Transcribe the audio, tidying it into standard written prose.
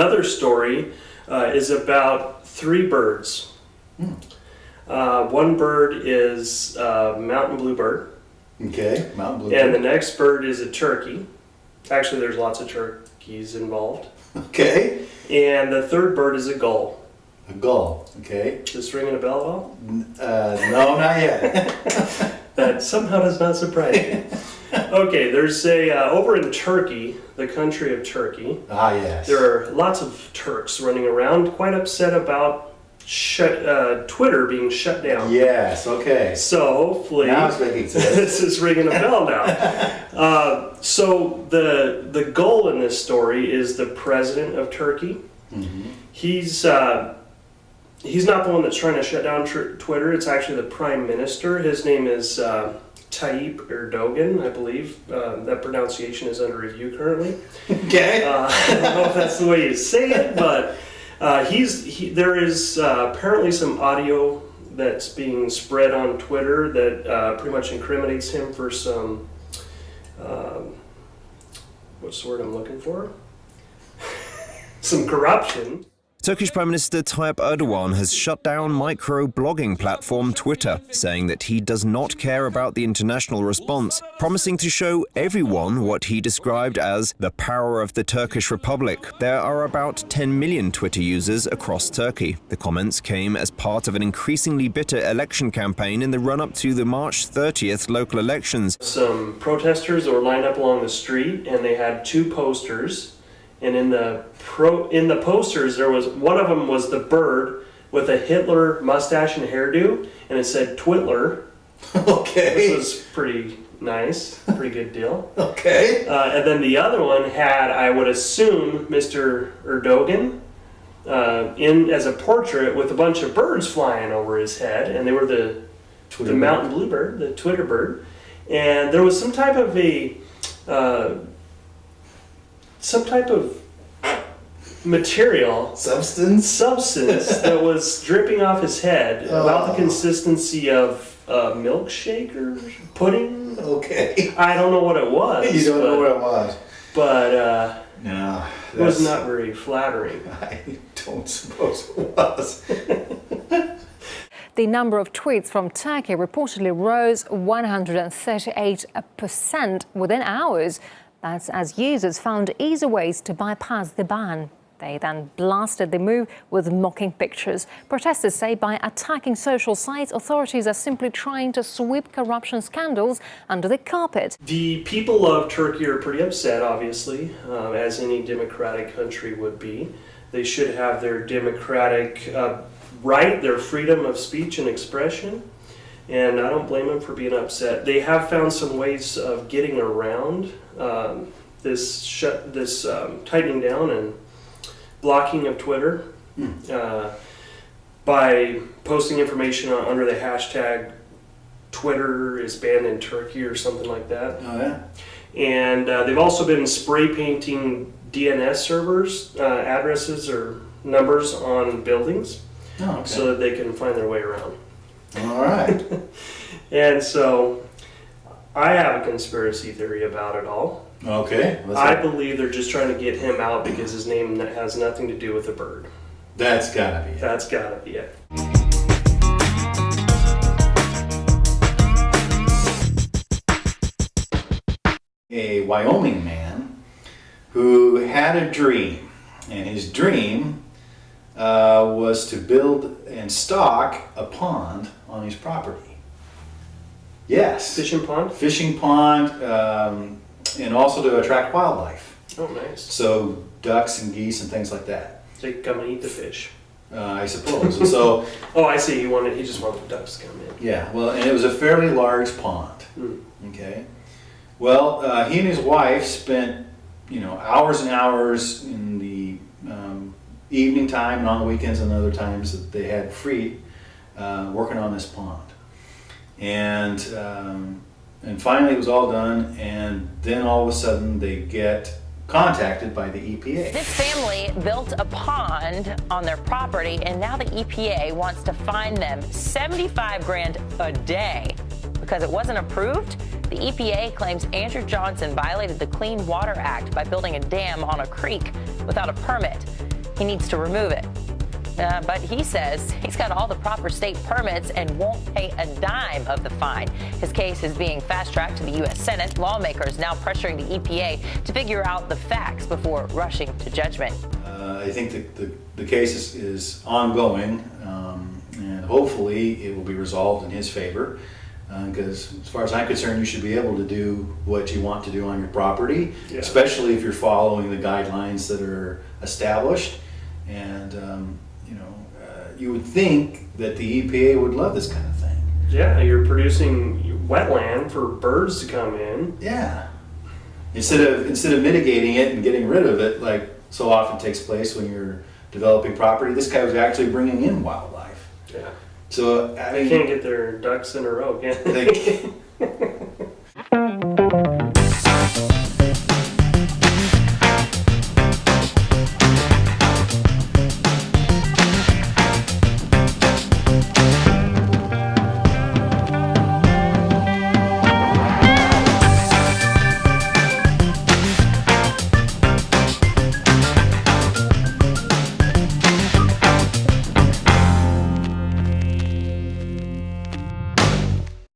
another story is about 3 birds. One bird is mountain bluebird. Okay, mountain bluebird. And the next bird is a turkey. Actually, there's lots of turkeys involved. Okay. And the third bird is a gull. A gull, okay. Is this ringing a bell at all? No, not yet. That somehow does not surprise me. Okay, there's over in Turkey, the country of Turkey. Ah, yes. There are lots of Turks running around, quite upset about Twitter being shut down. Yes, okay. So hopefully, now it's making sense. This is ringing a bell now. So the goal in this story is the president of Turkey. Mm-hmm. He's not the one that's trying to shut down Twitter. It's actually the prime minister. His name is Tayyip Erdogan, I believe. That pronunciation is under review currently. Okay. I don't know if that's the way you say it, but there is apparently some audio that's being spread on Twitter that pretty much incriminates him for some, what's the word I'm looking for? Some corruption. Turkish Prime Minister Tayyip Erdogan has shut down micro-blogging platform Twitter, saying that he does not care about the international response, promising to show everyone what he described as the power of the Turkish Republic. There are about 10 million Twitter users across Turkey. The comments came as part of an increasingly bitter election campaign in the run-up to the March 30th local elections. Some protesters were lined up along the street, and they had 2 posters. And in the posters, there was one of them was the bird with a Hitler mustache and hairdo, and it said Twitler. Okay. Which was pretty nice, pretty good deal. Okay. And then the other one had, I would assume, Mr. Erdogan in as a portrait with a bunch of birds flying over his head, and they were the mountain bluebird, the Twitter bird, and there was some type of material, substance that was dripping off his head, about the consistency of milkshake or pudding. Okay. I don't know what it was. You don't know what it was. But no, it was not very flattering. I don't suppose it was. The number of tweets from Turkey reportedly rose 138% within hours. That's as users found easy ways to bypass the ban. They then blasted the move with mocking pictures. Protesters say by attacking social sites, authorities are simply trying to sweep corruption scandals under the carpet. The people of Turkey are pretty upset, obviously, as any democratic country would be. They should have their democratic right, their freedom of speech and expression. And I don't blame them for being upset. They have found some ways of getting around this tightening down and blocking of Twitter by posting information under the hashtag Twitter is banned in Turkey or something like that. Oh, yeah. And they've also been spray painting DNS servers, addresses or numbers on buildings, so that they can find their way around. All right. And so I have a conspiracy theory about it all. Okay. I believe they're just trying to get him out because his name has nothing to do with the bird. That's gotta be it. That's gotta be it. A Wyoming man who had a dream, and his dream was to build and stock a pond on his property. Yes. Fishing pond? Fishing pond, and also to attract wildlife. Oh, nice. So ducks and geese and things like that. They come and eat the fish. I suppose. And so. Oh, I see. He just wanted the ducks to come in. Yeah. Well, and it was a fairly large pond. Okay. Well, he and his wife spent, hours and hours in the evening time and on the weekends and other times that they had free, working on this pond. And finally it was all done, and then all of a sudden they get contacted by the EPA. This family built a pond on their property, and now the EPA wants to fine them $75,000 a day because it wasn't approved. The EPA claims Andrew Johnson violated the Clean Water Act by building a dam on a creek without a permit. he needs to remove it. But he says he's got all the proper state permits and won't pay a dime of the fine. His case is being fast-tracked to the U.S. Senate. Lawmakers now pressuring the EPA to figure out the facts before rushing to judgment. I think the case is ongoing, and hopefully it will be resolved in his favor. Because as far as I'm concerned, you should be able to do what you want to do on your property, especially if you're following the guidelines that are established. And you would think that the EPA would love this kind of thing. Yeah, you're producing wetland for birds to come in. Yeah. Instead of mitigating it and getting rid of it, like so often takes place when you're developing property, this guy was actually bringing in wildlife. Yeah. So they can't get their ducks in a row, can they?